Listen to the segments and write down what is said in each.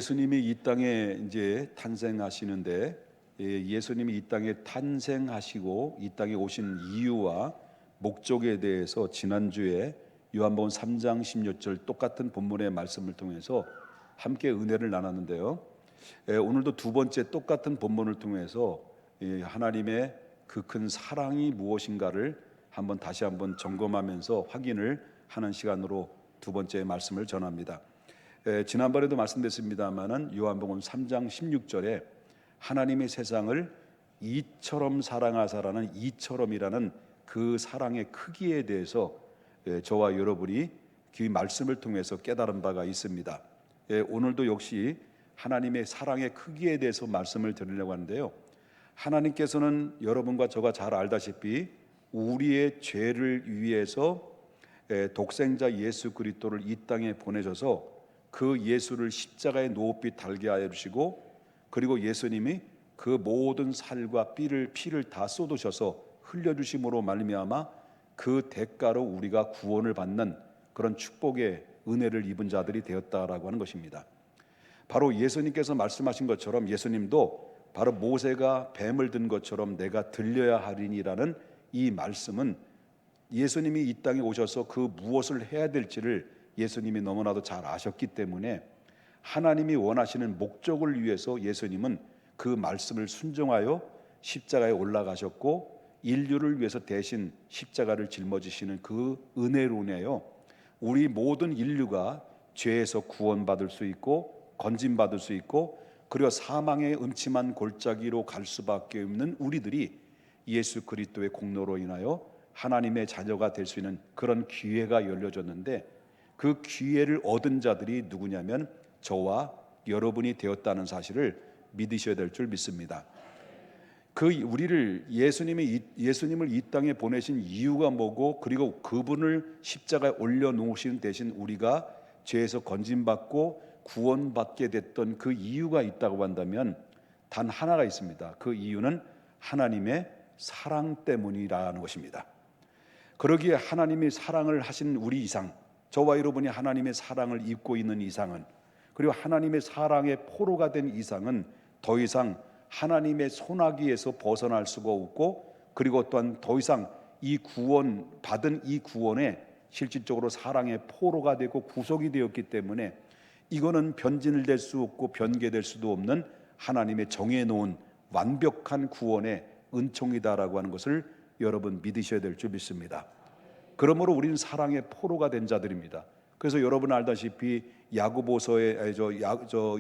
예수님이 이 땅에 이제 탄생하시는데, 예수님이 이 땅에 탄생하시고 이 땅에 오신 이유와 목적에 대해서 지난주에 요한복음 3장 16절 똑같은 본문의 말씀을 통해서 함께 은혜를 나눴는데요. 오늘도 두 번째 똑같은 본문을 통해서 하나님의 그 큰 사랑이 무엇인가를 다시 한번 점검하면서 확인을 하는 시간으로 두 번째 말씀을 전합니다. 지난번에도 말씀드렸습니다마는 요한복음 3장 16절에 하나님의 세상을 이처럼 사랑하사라는 이처럼이라는 그 사랑의 크기에 대해서 저와 여러분이 그 말씀을 통해서 깨달은 바가 있습니다. 오늘도 역시 하나님의 사랑의 크기에 대해서 말씀을 드리려고 하는데요. 하나님께서는 여러분과 저가 잘 알다시피 우리의 죄를 위해서 독생자 예수 그리스도를 이 땅에 보내셔서 그 예수를 십자가에 높이 달게 하여 주시고, 그리고 예수님이 그 모든 살과 피를 다 쏟으셔서 흘려주심으로 말미암아 그 대가로 우리가 구원을 받는 그런 축복의 은혜를 입은 자들이 되었다라고 하는 것입니다. 바로 예수님께서 말씀하신 것처럼 예수님도 바로 모세가 뱀을 든 것처럼 내가 들려야 하리니라는 이 말씀은 예수님이 이 땅에 오셔서 그 무엇을 해야 될지를 예수님이 너무나도 잘 아셨기 때문에 하나님이 원하시는 목적을 위해서 예수님은 그 말씀을 순종하여 십자가에 올라가셨고, 인류를 위해서 대신 십자가를 짊어지시는 그 은혜로 인하여 우리 모든 인류가 죄에서 구원받을 수 있고 건짐받을 수 있고, 그리고 사망의 음침한 골짜기로 갈 수밖에 없는 우리들이 예수 그리스도의 공로로 인하여 하나님의 자녀가 될 수 있는 그런 기회가 열려졌는데, 그 기회를 얻은 자들이 누구냐면 저와 여러분이 되었다는 사실을 믿으셔야 될 줄 믿습니다. 우리를 예수님을 이 땅에 보내신 이유가 뭐고, 그리고 그분을 십자가에 올려놓으신 대신 우리가 죄에서 건짐받고 구원받게 됐던 그 이유가 있다고 한다면 단 하나가 있습니다. 그 이유는 하나님의 사랑 때문이라는 것입니다. 그러기에 하나님이 사랑을 하신 우리 이상, 저와 여러분이 하나님의 사랑을 입고 있는 이상은, 그리고 하나님의 사랑의 포로가 된 이상은 더 이상 하나님의 손아귀에서 벗어날 수가 없고, 그리고 또한 더 이상 이 구원 받은 이 구원에 실질적으로 사랑의 포로가 되고 구속이 되었기 때문에 이거는 변질될 수 없고 변개될 수도 없는 하나님의 정해놓은 완벽한 구원의 은총이다라고 하는 것을 여러분 믿으셔야 될 줄 믿습니다. 그러므로 우리는 사랑의 포로가 된 자들입니다. 그래서 여러분 알다시피 야고보서에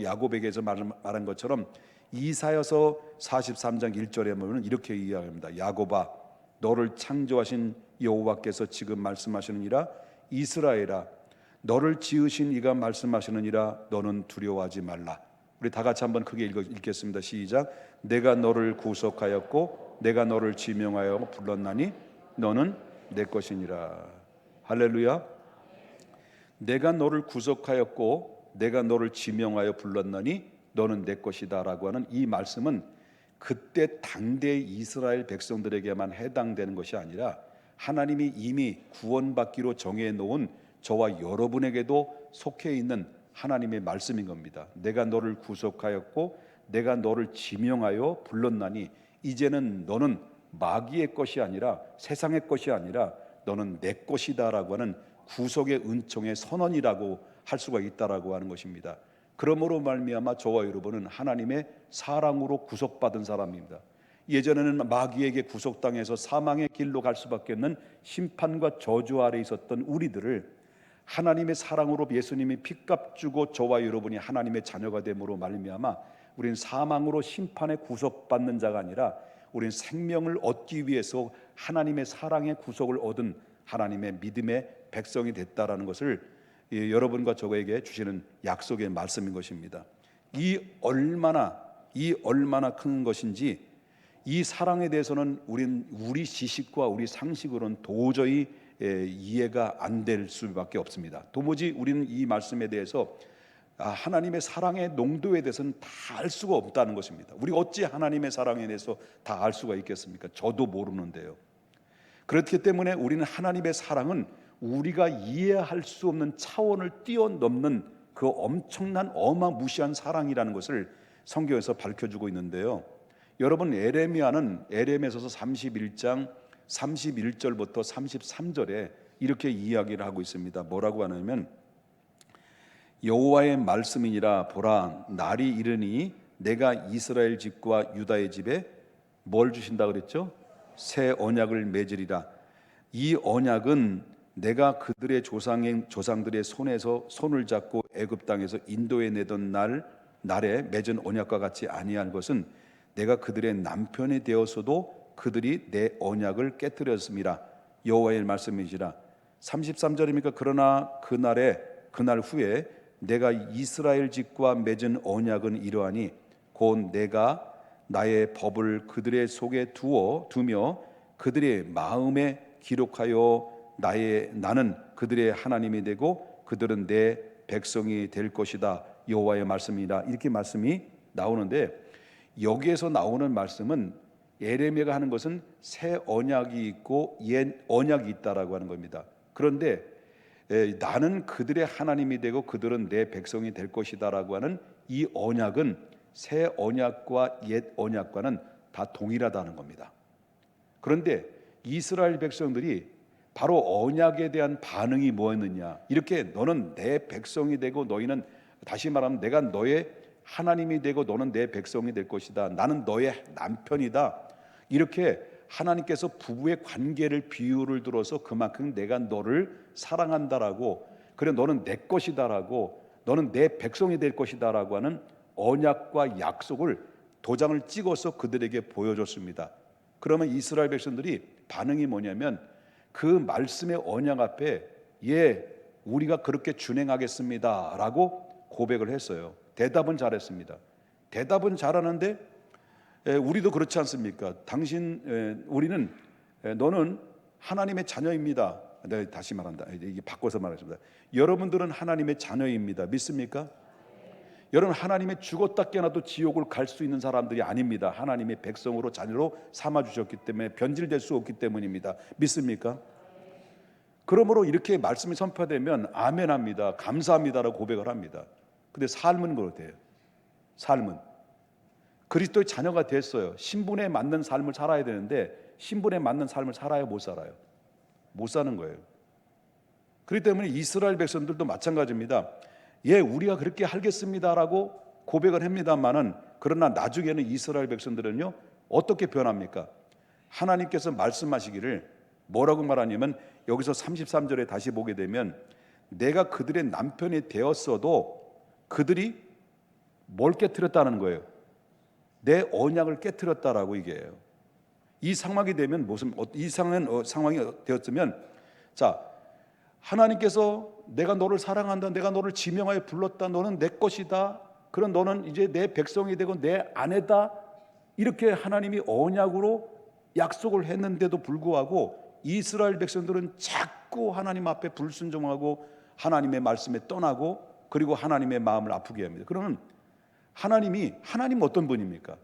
야고백에서 말한 것처럼 이사야서 43장 1절에 보면 이렇게 이야기합니다. 야고바, 너를 창조하신 여호와께서 지금 말씀하시느니라. 이스라엘아, 너를 지으신 이가 말씀하시느니라. 너는 두려워하지 말라. 우리 다 같이 한번 크게 읽겠습니다. 시작. 내가 너를 구속하였고 내가 너를 지명하여 불렀나니 너는 내 것이니라. 할렐루야. 내가 너를 구속하였고 내가 너를 지명하여 불렀나니 너는 내 것이다 라고 하는 이 말씀은 그때 당대 이스라엘 백성들에게만 해당되는 것이 아니라 하나님이 이미 구원받기로 정해놓은 저와 여러분에게도 속해 있는 하나님의 말씀인 겁니다. 내가 너를 구속하였고 내가 너를 지명하여 불렀나니 이제는 너는 마귀의 것이 아니라 세상의 것이 아니라 너는 내 것이다 라고 하는 구속의 은총의 선언이라고 할 수가 있다라고 하는 것입니다. 그러므로 말미암아 저와 여러분은 하나님의 사랑으로 구속받은 사람입니다. 예전에는 마귀에게 구속당해서 사망의 길로 갈 수밖에 없는 심판과 저주 아래 있었던 우리들을 하나님의 사랑으로 예수님이 핏값 주고 저와 여러분이 하나님의 자녀가 됨으로 말미암아 우리는 사망으로 심판에 구속받는 자가 아니라 우리는 생명을 얻기 위해서 하나님의 사랑의 구속을 얻은 하나님의 믿음의 백성이 됐다라는 것을 여러분과 저에게 주시는 약속의 말씀인 것입니다. 이 얼마나 큰 것인지 이 사랑에 대해서는 우리 지식과 우리 상식으로는 도저히 이해가 안 될 수밖에 없습니다. 도무지 우리는 이 말씀에 대해서 하나님의 사랑의 농도에 대해서는 다 알 수가 없다는 것입니다. 우리가 어찌 하나님의 사랑에 대해서 다 알 수가 있겠습니까? 저도 모르는데요. 그렇기 때문에 우리는 하나님의 사랑은 우리가 이해할 수 없는 차원을 뛰어넘는 그 엄청난 어마무시한 사랑이라는 것을 성경에서 밝혀주고 있는데요. 여러분, 에레미야에서 31장 31절부터 33절에 이렇게 이야기를 하고 있습니다. 뭐라고 하냐면, 여호와의 말씀이니라. 보라, 날이 이르니 내가 이스라엘 집과 유다의 집에 뭘 주신다 그랬죠? 새 언약을 맺으리라. 이 언약은 내가 그들의 조상들의 손에서 손을 잡고 애굽 땅에서 인도해 내던 날에 맺은 언약과 같이 아니할 것은 내가 그들의 남편이 되었어도 그들이 내 언약을 깨뜨렸음이라. 여호와의 말씀이시라. 33절입니까? 그러나 그날 후에 내가 이스라엘 집과 맺은 언약은 이러하니 곧 내가 나의 법을 그들의 속에 두며 그들의 마음에 기록하여 나는 그들의 하나님이 되고 그들은 내 백성이 될 것이다. 여호와의 말씀이다. 이렇게 말씀이 나오는데, 여기에서 나오는 말씀은 예레미야가 하는 것은 새 언약이 있고 옛 언약이 있다라고 하는 겁니다. 그런데 나는 그들의 하나님이 되고 그들은 내 백성이 될 것이다라고 하는 이 언약은 새 언약과 옛 언약과는 다 동일하다는 겁니다. 그런데 이스라엘 백성들이 바로 언약에 대한 반응이 뭐였느냐? 이렇게 너는 내 백성이 되고 너희는, 다시 말하면 내가 너의 하나님이 되고 너는 내 백성이 될 것이다. 나는 너의 남편이다. 이렇게 하나님께서 부부의 관계를 비유를 들어서 그만큼 내가 너를 사랑한다라고, 그래 너는 내 것이다라고, 너는 내 백성이 될 것이다라고 하는 언약과 약속을 도장을 찍어서 그들에게 보여줬습니다. 그러면 이스라엘 백성들이 반응이 뭐냐면 그 말씀의 언약 앞에 우리가 그렇게 준행하겠습니다 라고 고백을 했어요. 대답은 잘했습니다. 대답은 잘하는데 우리도 그렇지 않습니까? 우리는 너는 하나님의 자녀입니다. 네, 다시 말한다. 이게 바꿔서 말하겠습니다. 여러분들은 하나님의 자녀입니다. 믿습니까? 여러분, 하나님의 죽었다 깨어나도 지옥을 갈 수 있는 사람들이 아닙니다. 하나님의 백성으로 자녀로 삼아주셨기 때문에 변질될 수 없기 때문입니다. 믿습니까? 그러므로 이렇게 말씀이 선포되면 아멘합니다. 감사합니다라고 고백을 합니다. 근데 삶은 그렇대요. 삶은 그리스도의 자녀가 됐어요. 신분에 맞는 삶을 살아야 되는데 신분에 맞는 삶을 살아요? 못 살아요? 못 사는 거예요. 그렇기 때문에 이스라엘 백성들도 마찬가지입니다. 우리가 그렇게 하겠습니다라고 고백을 합니다만은, 그러나 나중에는 이스라엘 백성들은요 어떻게 변합니까? 하나님께서 말씀하시기를 뭐라고 말하냐면, 여기서 33절에 다시 보게 되면 내가 그들의 남편이 되었어도 그들이 뭘 깨뜨렸다는 거예요? 내 언약을 깨뜨렸다라고 얘기해요. 이 상황이 되면 상황이 되었으면, 자, 하나님께서 내가 너를 사랑한다, 내가 너를 지명하여 불렀다, 너는 내 것이다, 그런 너는 이제 내 백성이 되고 내 아내다, 이렇게 하나님이 언약으로 약속을 했는데도 불구하고 이스라엘 백성들은 자꾸 하나님 앞에 불순종하고 하나님의 말씀에 떠나고, 그리고 하나님의 마음을 아프게 합니다. 그러면 하나님 어떤 분입니까?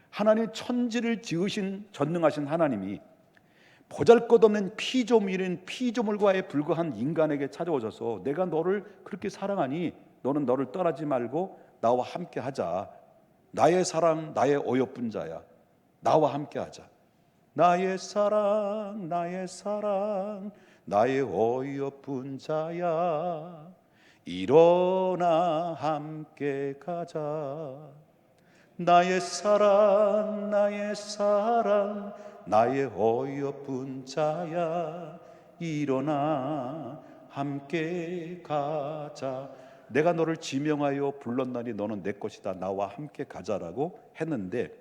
하나님 천지를 지으신 전능하신 하나님이 보잘것없는 피조물과에 불과한 인간에게 찾아오셔서 내가 너를 그렇게 사랑하니 너는 너를 떠나지 말고 나와 함께 하자. 나의 사랑, 나의 어여쁜 자야. 나와 함께 하자. 나의 사랑, 나의 사랑, 나의 어여쁜 자야. 일어나 함께 가자. 나의 사랑, 나의 사랑, 나의 어여쁜 자야. 일어나 함께 가자. 내가 너를 지명하여 불렀나니 너는 내 것이다. 나와 함께 가자라고 했는데,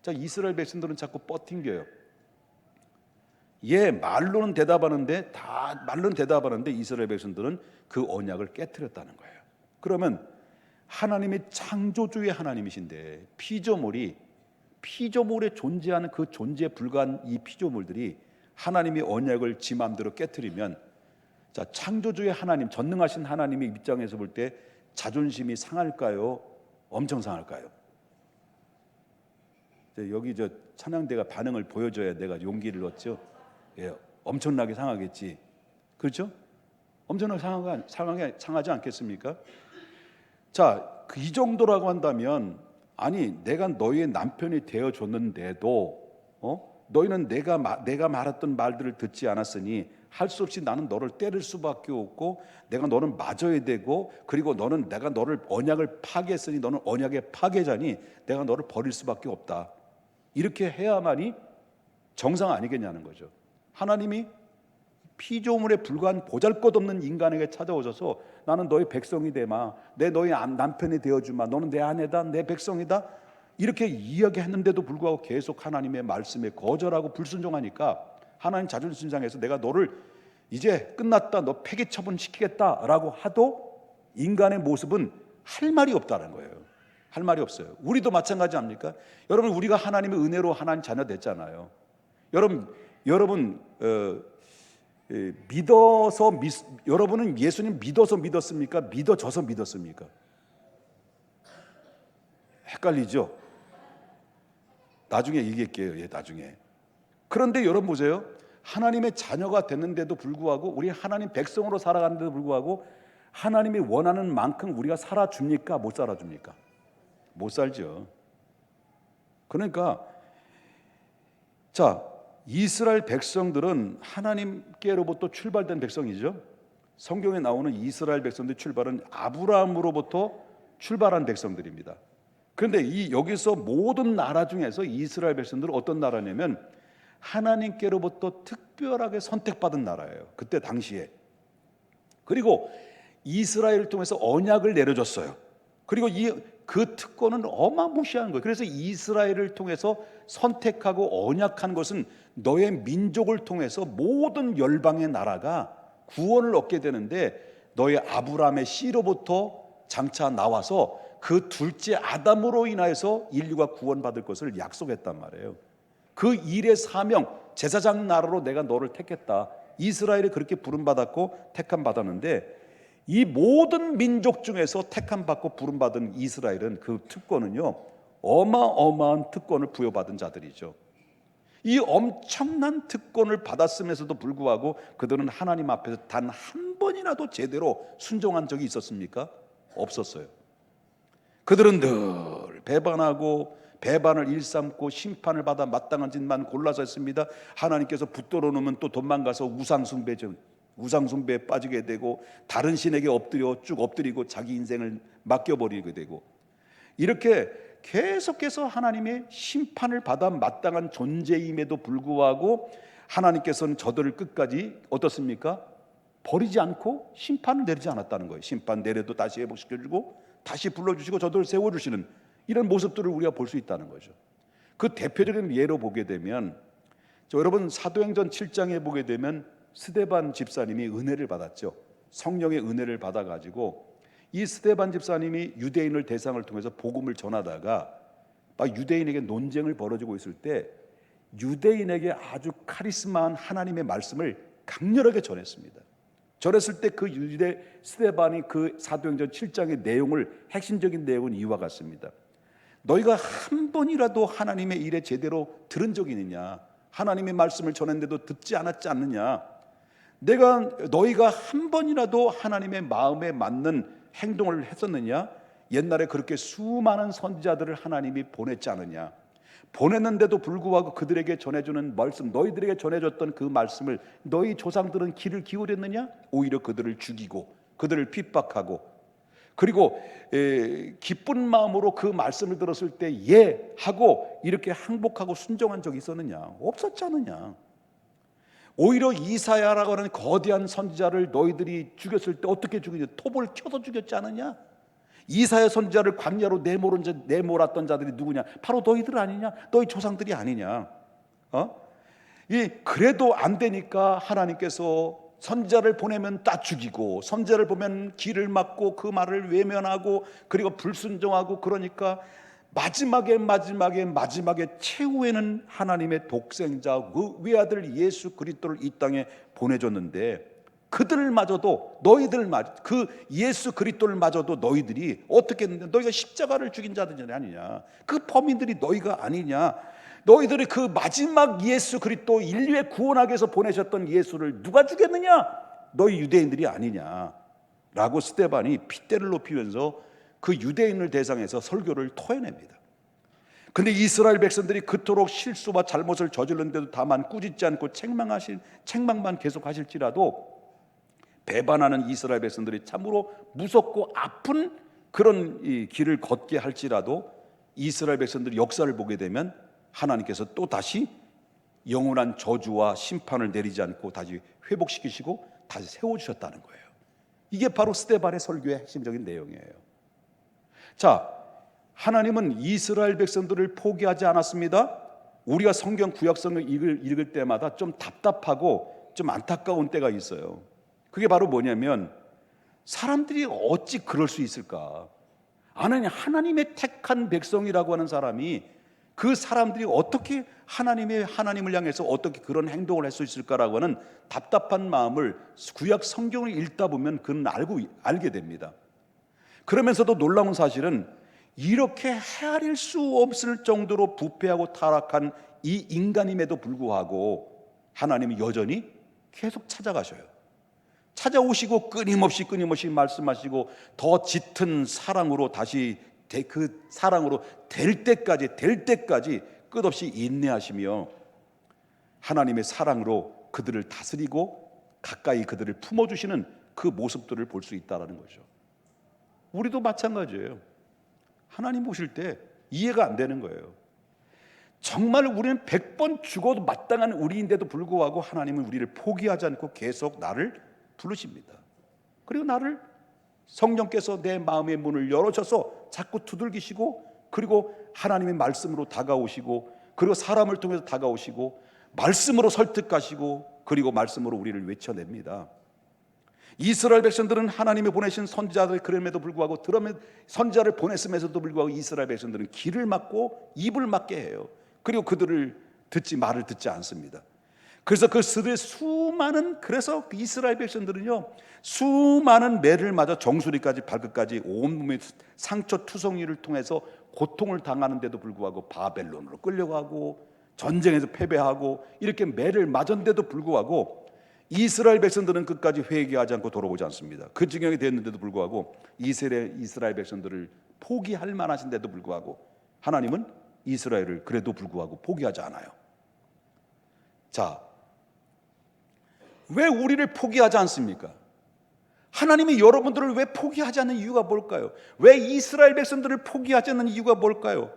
자, 이스라엘 백성들은 자꾸 뻗팅겨요. 말로는 대답하는데 이스라엘 백성들은 그 언약을 깨뜨렸다는 거예요. 그러면 하나님의 창조주의 하나님이신데 피조물에 존재하는 그 존재에 불과한 이 피조물들이 하나님의 언약을 지 마음대로 깨뜨리면, 자, 창조주의 하나님, 전능하신 하나님의 입장에서 볼 때 자존심이 상할까요? 엄청 상할까요? 여기 찬양대가 반응을 보여줘야 내가 용기를 얻죠. 엄청나게 상하겠지. 그렇죠? 엄청나게 상하지 않겠습니까? 자, 이 정도라고 한다면, 아니 내가 너희의 남편이 되어줬는데도 너희는 내가 말했던 말들을 듣지 않았으니 할 수 없이 나는 너를 때릴 수밖에 없고 내가 너는 맞아야 되고, 그리고 내가 너를 언약을 파괴했으니 너는 언약의 파괴자니 내가 너를 버릴 수밖에 없다. 이렇게 해야만이 정상 아니겠냐는 거죠. 하나님이 피조물에 불과한 보잘것없는 인간에게 찾아오셔서 나는 너의 백성이 되마, 너의 남편이 되어주마, 너는 내 아내다, 내 백성이다, 이렇게 이야기했는데도 불구하고 계속 하나님의 말씀에 거절하고 불순종하니까 하나님 자존심 상해서 내가 너를 이제 끝났다, 너 폐기 처분시키겠다라고 하도 인간의 모습은 할 말이 없다는 거예요. 할 말이 없어요. 우리도 마찬가지 아닙니까? 여러분, 우리가 하나님의 은혜로 하나님 자녀 됐잖아요. 여러분 여러분은 예수님 믿어서 믿었습니까? 믿어져서 믿었습니까? 헷갈리죠? 나중에 얘기할게요. 나중에. 그런데 여러분 보세요. 하나님의 자녀가 됐는데도 불구하고, 우리 하나님 백성으로 살아가는데도 불구하고 하나님이 원하는 만큼 우리가 살아줍니까? 못 살아줍니까? 못 살죠. 그러니까 자, 이스라엘 백성들은 하나님께로부터 출발된 백성이죠. 성경에 나오는 이스라엘 백성들의 출발은 아브라함으로부터 출발한 백성들입니다. 그런데 여기서 모든 나라 중에서 이스라엘 백성들은 어떤 나라냐면 하나님께로부터 특별하게 선택받은 나라예요. 그때 당시에. 그리고 이스라엘을 통해서 언약을 내려줬어요. 그리고 그 특권은 어마무시한 거예요. 그래서 이스라엘을 통해서 선택하고 언약한 것은 너의 민족을 통해서 모든 열방의 나라가 구원을 얻게 되는데, 너의 아브라함의 씨로부터 장차 나와서 그 둘째 아담으로 인하여서 인류가 구원받을 것을 약속했단 말이에요. 그 일의 사명, 제사장 나라로 내가 너를 택했다. 이스라엘이 그렇게 부름받았고 택함받았는데, 이 모든 민족 중에서 택함받고 부름받은 이스라엘은 그 특권은요, 어마어마한 특권을 부여받은 자들이죠. 이 엄청난 특권을 받았음에서도 불구하고 그들은 하나님 앞에서 단 한 번이라도 제대로 순종한 적이 있었습니까? 없었어요. 그들은 늘 배반을 일삼고 심판을 받아 마땅한 짓만 골라서 했습니다. 하나님께서 붙들어 놓으면 또 도망가서 우상숭배에 빠지게 되고, 다른 신에게 쭉 엎드리고 자기 인생을 맡겨버리게 되고, 이렇게 계속해서 하나님의 심판을 받아 마땅한 존재임에도 불구하고 하나님께서는 저들을 끝까지 어떻습니까? 버리지 않고 심판을 내리지 않았다는 거예요. 심판 내려도 다시 회복시켜주고 다시 불러주시고 저들을 세워주시는 이런 모습들을 우리가 볼 수 있다는 거죠. 그 대표적인 예로 보게 되면, 여러분 사도행전 7장에 보게 되면 스데반 집사님이 은혜를 받았죠. 성령의 은혜를 받아가지고 이 스데반 집사님이 유대인을 대상을 통해서 복음을 전하다가 막 유대인에게 논쟁을 벌어지고 있을 때 유대인에게 아주 카리스마한 하나님의 말씀을 강렬하게 전했습니다. 전했을 때 그 유대 스데반이 그 사도행전 7장의 내용을, 핵심적인 내용은 이와 같습니다. 너희가 한 번이라도 하나님의 일에 제대로 들은 적이 있느냐? 하나님의 말씀을 전했는데도 듣지 않았지 않느냐? 너희가 한 번이라도 하나님의 마음에 맞는 행동을 했었느냐? 옛날에 그렇게 수많은 선지자들을 하나님이 보냈지 않느냐? 보냈는데도 불구하고 그들에게 전해주는 말씀, 너희들에게 전해줬던 그 말씀을 너희 조상들은 귀를 기울였느냐? 오히려 그들을 죽이고 그들을 핍박하고, 그리고 기쁜 마음으로 그 말씀을 들었을 때 예 하고 이렇게 항복하고 순종한 적이 있었느냐? 없었지 않느냐? 오히려 이사야라고 하는 거대한 선지자를 너희들이 죽였을 때 어떻게 죽였냐? 톱을 켜서 죽였지 않느냐? 이사야 선지자를 광야로 내몰았던 자들이 누구냐? 바로 너희들 아니냐? 너희 조상들이 아니냐? 그래도 안 되니까 하나님께서 선지자를 보내면 다 죽이고, 선지자를 보면 귀를 막고 그 말을 외면하고 그리고 불순종하고, 그러니까 마지막에 최후에는 하나님의 독생자 그 외아들 예수 그리스도를 이 땅에 보내줬는데, 그들마저도 그 예수 그리스도를 마저도 너희들이 어떻게 했는데 너희가 십자가를 죽인 자들이 아니냐? 그 범인들이 너희가 아니냐? 너희들이 그 마지막 예수 그리스도, 인류의 구원하기 위해서 보내셨던 예수를 누가 죽였느냐? 너희 유대인들이 아니냐? 라고 스데반이 핏대를 높이면서 그 유대인을 대상해서 설교를 토해냅니다. 근데 이스라엘 백성들이 그토록 실수와 잘못을 저질렀는데도 다만 꾸짖지 않고 책망만 계속하실지라도 배반하는 이스라엘 백성들이 참으로 무섭고 아픈 그런 이 길을 걷게 할지라도 이스라엘 백성들이 역사를 보게 되면 하나님께서 또 다시 영원한 저주와 심판을 내리지 않고 다시 회복시키시고 다시 세워주셨다는 거예요. 이게 바로 스데반의 설교의 핵심적인 내용이에요. 자, 하나님은 이스라엘 백성들을 포기하지 않았습니다. 우리가 성경 구약성을 읽을 때마다 좀 답답하고 좀 안타까운 때가 있어요. 그게 바로 뭐냐면 사람들이 어찌 그럴 수 있을까? 하나님의 택한 백성이라고 하는 사람이 그 사람들이 어떻게 하나님을 향해서 어떻게 그런 행동을 할 수 있을까라고 하는 답답한 마음을 구약 성경을 읽다 보면 그는 알게 됩니다. 그러면서도 놀라운 사실은 이렇게 헤아릴 수 없을 정도로 부패하고 타락한 이 인간임에도 불구하고 하나님이 여전히 계속 찾아오시고 끊임없이 말씀하시고 더 짙은 사랑으로 다시 그 사랑으로 될 때까지 끝없이 인내하시며 하나님의 사랑으로 그들을 다스리고 가까이 그들을 품어주시는 그 모습들을 볼 수 있다는 거죠. 우리도 마찬가지예요. 하나님 보실 때 이해가 안 되는 거예요. 정말 우리는 100번 죽어도 마땅한 우리인데도 불구하고 하나님은 우리를 포기하지 않고 계속 나를 부르십니다. 그리고 나를 성령께서 내 마음의 문을 열어줘서 자꾸 두들기시고, 그리고 하나님의 말씀으로 다가오시고, 그리고 사람을 통해서 다가오시고, 말씀으로 설득하시고, 그리고 말씀으로 우리를 외쳐냅니다. 이스라엘 백성들은 하나님이 보내신 선지자들 그럼에도 불구하고 선지자를 보냈음에도 불구하고 이스라엘 백성들은 귀를 막고 입을 막게 해요. 그리고 그들을 말을 듣지 않습니다. 그래서 그래서 이스라엘 백성들은요, 수많은 매를 맞아 정수리까지 발끝까지 온몸의 상처 투성이를 통해서 고통을 당하는데도 불구하고 바벨론으로 끌려가고 전쟁에서 패배하고 이렇게 매를 맞았는데도 불구하고 이스라엘 백성들은 끝까지 회개하지 않고 돌아오지 않습니다. 그 지경이 됐는데도 불구하고 이스라엘 백성들을 포기할 만하신데도 불구하고 하나님은 이스라엘을 그래도 불구하고 포기하지 않아요. 자, 왜 우리를 포기하지 않습니까? 하나님이 여러분들을 왜 포기하지 않는 이유가 뭘까요? 왜 이스라엘 백성들을 포기하지 않는 이유가 뭘까요?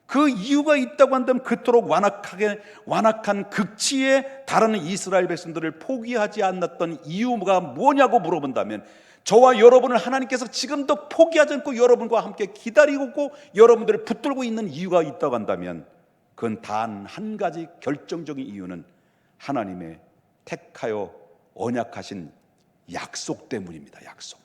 그 이유가 있다고 한다면 그토록 완악한 극치에 달하는 이스라엘 백성들을 포기하지 않았던 이유가 뭐냐고 물어본다면, 저와 여러분을 하나님께서 지금도 포기하지 않고 여러분과 함께 기다리고 있고 여러분들을 붙들고 있는 이유가 있다고 한다면 그건 단 한 가지 결정적인 이유는 하나님의 택하여 언약하신 약속 때문입니다. 약속.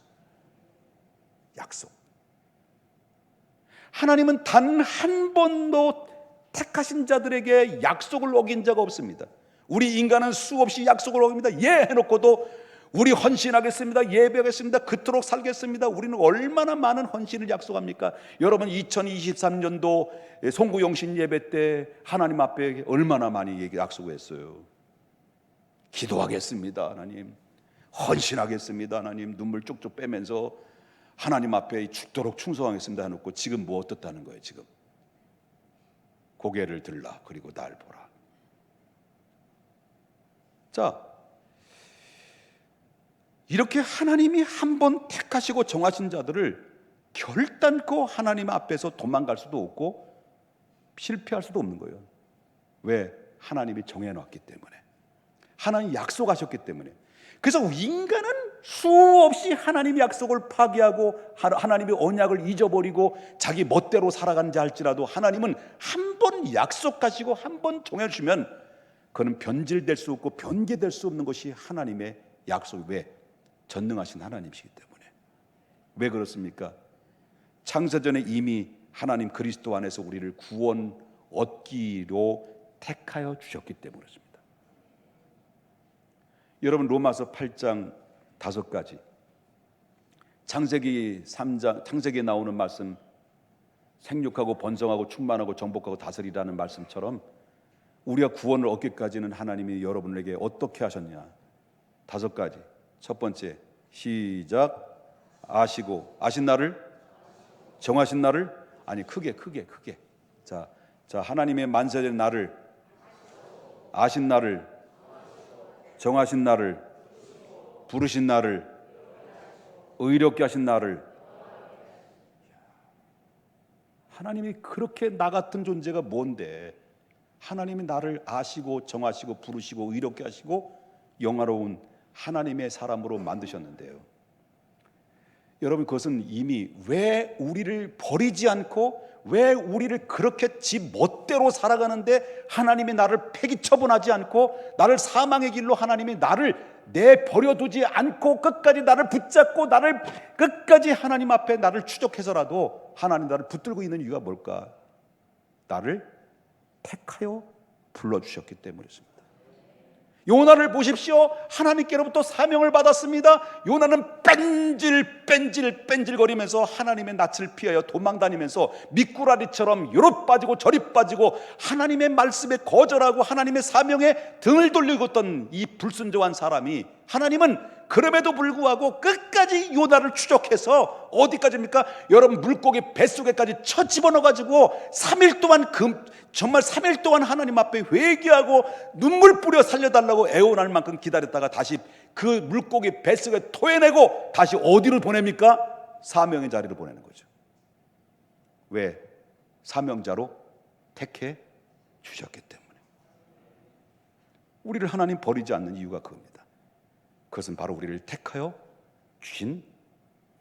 하나님은 단 한 번도 택하신 자들에게 약속을 어긴 자가 없습니다. 우리 인간은 수없이 약속을 어깁니다. 해놓고도 우리 헌신하겠습니다, 예배하겠습니다, 그토록 살겠습니다. 우리는 얼마나 많은 헌신을 약속합니까? 여러분 2023년도 송구영신 예배 때 하나님 앞에 얼마나 많이 약속했어요. 기도하겠습니다 하나님, 헌신하겠습니다 하나님, 눈물 쭉쭉 빼면서 하나님 앞에 죽도록 충성하겠습니다 해놓고 지금 뭐 어떻다는 거예요? 지금 고개를 들라 그리고 날 보라. 자, 이렇게 하나님이 한 번 택하시고 정하신 자들을 결단코 하나님 앞에서 도망갈 수도 없고 실패할 수도 없는 거예요. 왜? 하나님이 정해놨기 때문에, 하나님이 약속하셨기 때문에. 그래서 인간은 수없이 하나님의 약속을 파기하고 하나님의 언약을 잊어버리고 자기 멋대로 살아가는지 할지라도 하나님은 한 번 약속하시고 한 번 정해주시면 그는 변질될 수 없고 변개될 수 없는 것이 하나님의 약속. 왜? 전능하신 하나님이시기 때문에. 왜 그렇습니까? 창세전에 이미 하나님 그리스도 안에서 우리를 구원 얻기로 택하여 주셨기 때문에 그렇습니다. 여러분 로마서 8장 5가지, 창세기 3장, 창세기에 나오는 말씀, 생육하고 번성하고 충만하고 정복하고 다스리라는 말씀처럼 우리가 구원을 얻기까지는 하나님이 여러분에게 어떻게 하셨냐? 5가지. 첫 번째, 시작. 아신 나를 정하신 날을 아니 크게 자 하나님의 만세된 날을 아신 날을 정하신 날을 부르신 날을 의롭게 하신 날을. 하나님이 그렇게 나 같은 존재가 뭔데 하나님이 나를 아시고 정하시고 부르시고 의롭게 하시고 영화로운 하나님의 사람으로 만드셨는데요. 여러분, 그것은 이미 왜 우리를 버리지 않고 왜 우리를 그렇게 지 멋대로 살아가는데 하나님이 나를 폐기 처분하지 않고 나를 사망의 길로 하나님이 나를 내버려두지 않고 끝까지 나를 붙잡고 나를 끝까지 하나님 앞에 나를 추적해서라도 하나님 나를 붙들고 있는 이유가 뭘까? 나를 택하여 불러주셨기 때문이었습니다. 요나를 보십시오. 하나님께로부터 사명을 받았습니다. 요나는 뺀질거리면서 하나님의 낯을 피하여 도망다니면서 미꾸라리처럼 요로 빠지고 저리 빠지고 하나님의 말씀에 거절하고 하나님의 사명에 등을 돌리고 있던 이 불순종한 사람이, 하나님은 그럼에도 불구하고 끝까지 요나를 추적해서 어디까지입니까? 여러분, 물고기 뱃속에까지 쳐 집어넣어가지고 3일 동안 정말 3일 동안 하나님 앞에 회개하고 눈물 뿌려 살려달라고 애원할 만큼 기다렸다가 다시 그 물고기 뱃속에 토해내고 다시 어디로 보냅니까? 사명의 자리로 보내는 거죠. 왜? 사명자로 택해 주셨기 때문에. 우리를 하나님 버리지 않는 이유가 그겁니다. 그것은 바로 우리를 택하여 주신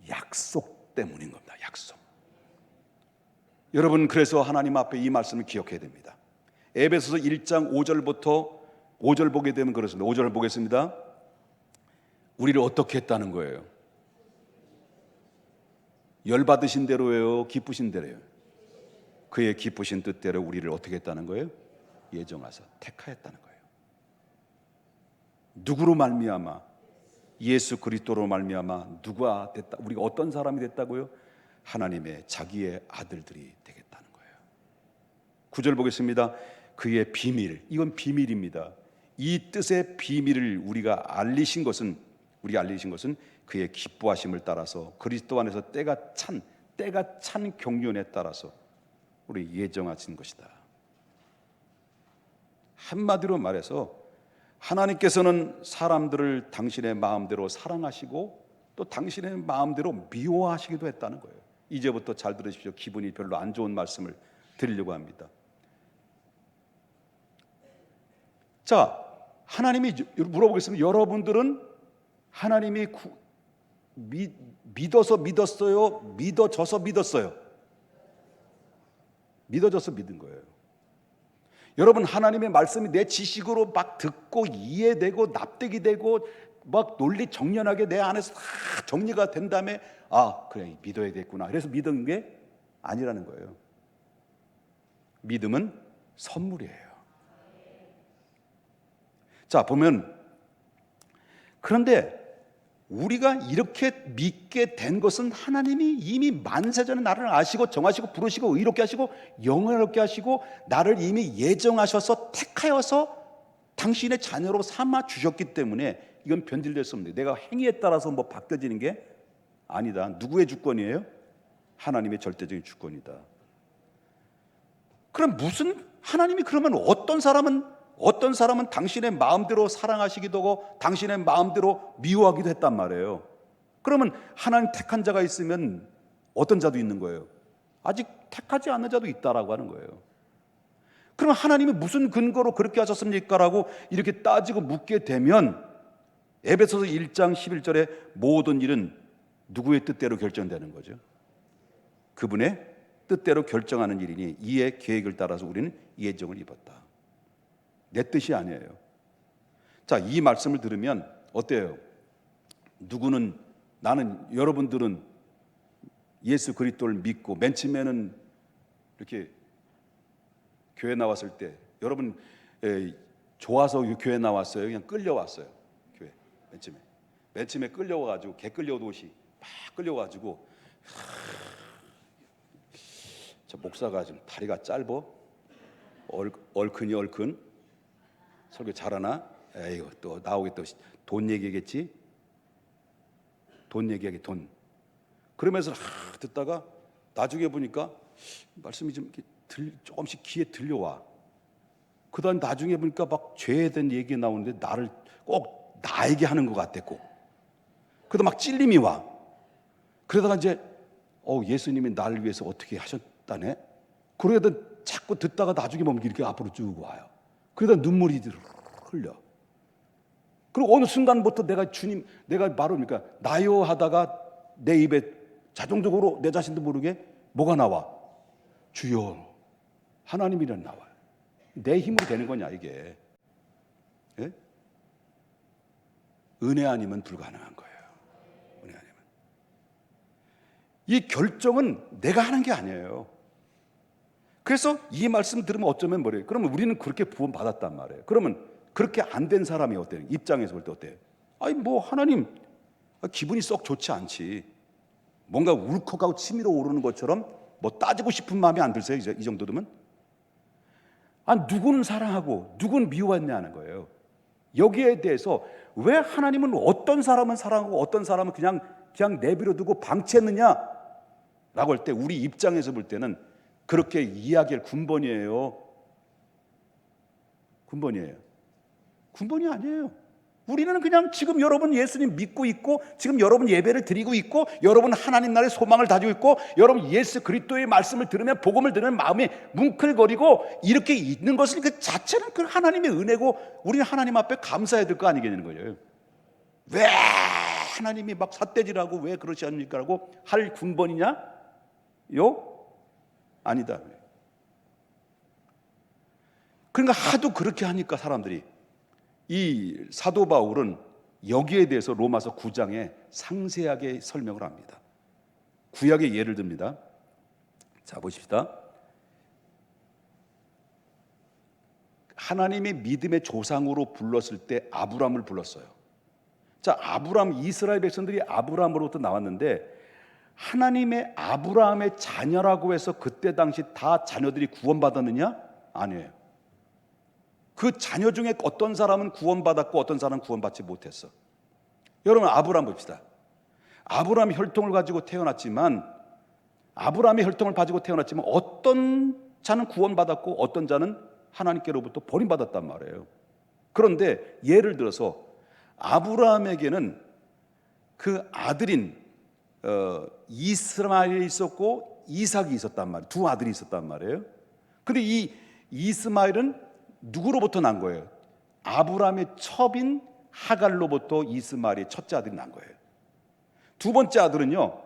약속 때문인 겁니다. 약속. 여러분, 그래서 하나님 앞에 이 말씀을 기억해야 됩니다. 에베소서 1장 5절부터 5절 보게 되면 그렇습니다. 5절을 보겠습니다. 우리를 어떻게 했다는 거예요? 열받으신 대로예요? 기쁘신 대로예요? 그의 기쁘신 뜻대로 우리를 어떻게 했다는 거예요? 예정하사 택하였다는 거예요. 누구로 말미암아? 예수 그리스도로 말미암아 누가 됐다? 우리가 어떤 사람이 됐다고요? 하나님의 자기의 아들들이 되겠다는 거예요. 9절 보겠습니다. 그의 비밀, 이건 비밀입니다. 이 뜻의 비밀을 우리가 알리신 것은 그의 기뻐하심을 따라서 그리스도 안에서 때가 찬 경륜에 따라서 우리 예정하신 것이다. 한마디로 말해서 하나님께서는 사람들을 당신의 마음대로 사랑하시고 또 당신의 마음대로 미워하시기도 했다는 거예요. 이제부터 잘 들으십시오. 기분이 별로 안 좋은 말씀을 드리려고 합니다. 자, 하나님이 물어보겠습니다. 여러분들은 하나님이 믿어서 믿었어요? 믿어져서 믿었어요? 믿어져서 믿은 거예요. 여러분, 하나님의 말씀이 내 지식으로 막 듣고 이해되고 납득이 되고 막 논리 정연하게 내 안에서 다 정리가 된 다음에 그래, 믿어야겠구나, 그래서 믿은 게 아니라는 거예요. 믿음은 선물이에요. 자, 보면, 그런데 우리가 이렇게 믿게 된 것은 하나님이 이미 만세전에 나를 아시고 정하시고 부르시고 의롭게 하시고 영원롭게 하시고 나를 이미 예정하셔서 택하여서 당신의 자녀로 삼아 주셨기 때문에 이건 변질될 수 없는데, 내가 행위에 따라서 뭐 바뀌어지는 게 아니다. 누구의 주권이에요? 하나님의 절대적인 주권이다. 그럼 하나님이 그러면 어떤 사람은 당신의 마음대로 사랑하시기도 하고 당신의 마음대로 미워하기도 했단 말이에요. 그러면 하나님 택한 자가 있으면 어떤 자도 있는 거예요? 아직 택하지 않는 자도 있다라고 하는 거예요. 그럼 하나님이 무슨 근거로 그렇게 하셨습니까? 라고 이렇게 따지고 묻게 되면 에베소서 1장 11절에 모든 일은 누구의 뜻대로 결정되는 거죠? 그분의 뜻대로 결정하는 일이니 이의 계획을 따라서 우리는 예정을 입었다. 내 뜻이 아니에요. 자, 이 말씀을 들으면 어때요? 여러분들은 예수 그리스도를 믿고 맨 처음에는 이렇게 교회 나왔을 때 여러분 좋아서 교회 나왔어요? 그냥 끌려왔어요? 교회 맨 처음에 끌려와가지고 개 끌려오듯이 막 끌려와가지고 저 목사가 좀 다리가 짧어 얼큰 설교 잘하나? 에이구, 또 나오게 또 돈 얘기겠지? 돈. 그러면서 듣다가 나중에 보니까 말씀이 좀 이렇게 조금씩 귀에 들려와. 그다음 나중에 보니까 막 죄에 대한 얘기 나오는데 나를 꼭 나에게 하는 것 같았고, 그러다 막 찔림이 와. 그러다가 이제 예수님이 나를 위해서 어떻게 하셨다네. 그러다 자꾸 듣다가 나중에 보면 이렇게 앞으로 쭉 와요. 그러다 눈물이 흘려. 그리고 어느 순간부터 내가 바로 그러니까 나요 하다가 내 입에 자동적으로 내 자신도 모르게 뭐가 나와? 주여, 하나님이란 나와요. 내 힘으로 되는 거냐 이게? 예? 은혜 아니면 불가능한 거예요. 은혜 아니면. 이 결정은 내가 하는 게 아니에요. 그래서 이 말씀 들으면 어쩌면 뭐래요? 그러면 우리는 그렇게 구원 받았단 말이에요. 그러면 그렇게 안 된 사람이 어때요? 입장에서 볼 때 어때요? 아니 뭐 하나님 기분이 썩 좋지 않지. 뭔가 울컥하고 치밀어 오르는 것처럼 뭐 따지고 싶은 마음이 안 들세요? 이 정도 되면? 누구는 사랑하고 누구는 미워했냐는 거예요. 여기에 대해서 왜 하나님은 어떤 사람은 사랑하고 어떤 사람은 그냥 내버려 두고 방치했느냐라고 할 때 우리 입장에서 볼 때는 그렇게 이야기할 군번이에요. 군번이 아니에요. 우리는 그냥 지금 여러분 예수님 믿고 있고, 지금 여러분 예배를 드리고 있고, 여러분 하나님 나라의 소망을 가지고 있고, 여러분 예수 그리스도의 말씀을 들으면 복음을 들으면 마음이 뭉클거리고 이렇게 있는 것은 그 자체는 그 하나님의 은혜고, 우리는 하나님 앞에 감사해야 될 거 아니겠냐는 거예요. 왜 하나님이 막 삿대질하고 왜 그러지 않습니까라고 할 군번이냐? 아니다. 그러니까 하도 그렇게 하니까 사람들이, 이 사도 바울은 여기에 대해서 로마서 9장에 상세하게 설명을 합니다. 구약의 예를 듭니다. 자, 보십시다. 하나님이 믿음의 조상으로 불렀을 때 아브람을 불렀어요. 자, 이스라엘 백성들이 아브람으로부터 나왔는데, 하나님의 아브라함의 자녀라고 해서 그때 당시 다 자녀들이 구원받았느냐? 아니에요. 그 자녀 중에 어떤 사람은 구원받았고 어떤 사람은 구원받지 못했어. 여러분 아브라함 봅시다. 아브라함 혈통을 가지고 태어났지만 어떤 자는 구원받았고 어떤 자는 하나님께로부터 버림받았단 말이에요. 그런데 예를 들어서 아브라함에게는 그 아들인 이스마엘이 있었고 이삭이 있었단 말이에요. 두 아들이 있었단 말이에요. 근데 이 이스마엘은 누구로부터 난 거예요? 아브라함의 첩인 하갈로부터 이스마엘의 첫째 아들이 난 거예요. 두 번째 아들은요,